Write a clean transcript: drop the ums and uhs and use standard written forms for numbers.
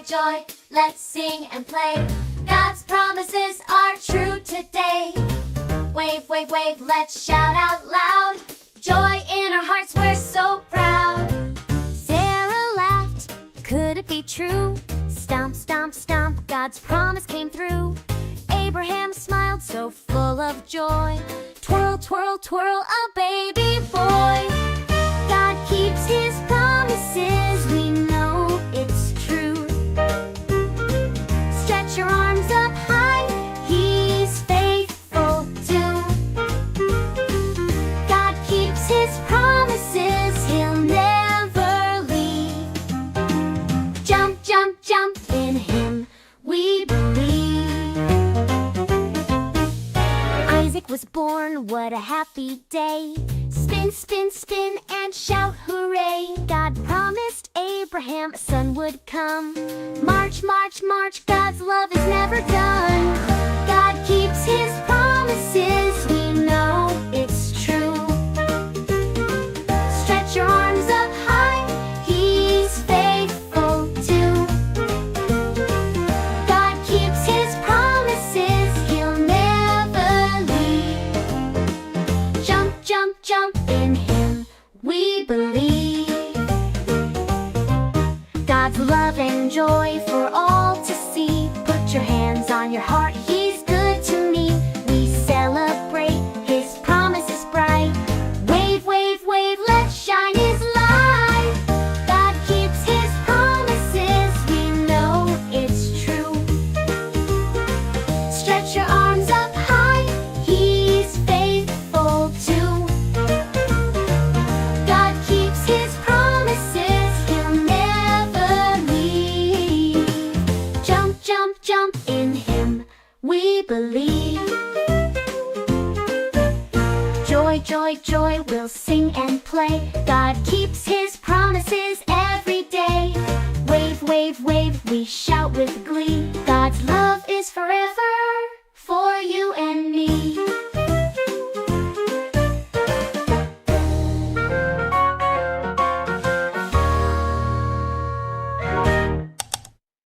joy, let's sing and play. God's promises are true today. Wave, wave, wave, let's shout out loud. Joy in our hearts, we're so proud. Sarah laughed, could it be true? Stomp, stomp, stomp, God's promise came through. Abraham smiled, so full of joy. Twirl, twirl, twirl, a baby boy. God keeps his promises, we know it's true. Stretch your arms up high, he's faithful too. God keeps his promises, he'll never leave. Jump, jump, jump, in him we believe. Isaac was born, what a happy day. Spin, spin, spin, and shout hooray. God promised Abraham a son would come. March, march, march, God's love is never done. God keeps his promises, we know it's true. Stretch your arms up high, he's faithful too. God keeps his promises, he'll never leave. Jump, jump, jump, in him we believe. God's love and joy for all to see. Put your hands on your heart, he's good to me. We celebrate, his promise is bright. Wave, wave, wave, let's shine his light. God keeps his promises, we know it's true. Stretch your arms up high, he's faithful too. God keeps his promises, he'll never leave. Jump, jump, jump, in him we believe. Joy, joy, joy, we'll sing and play. God keeps his promises every day. Wave, wave, wave, we shout with glee. God's love is forever for you and me.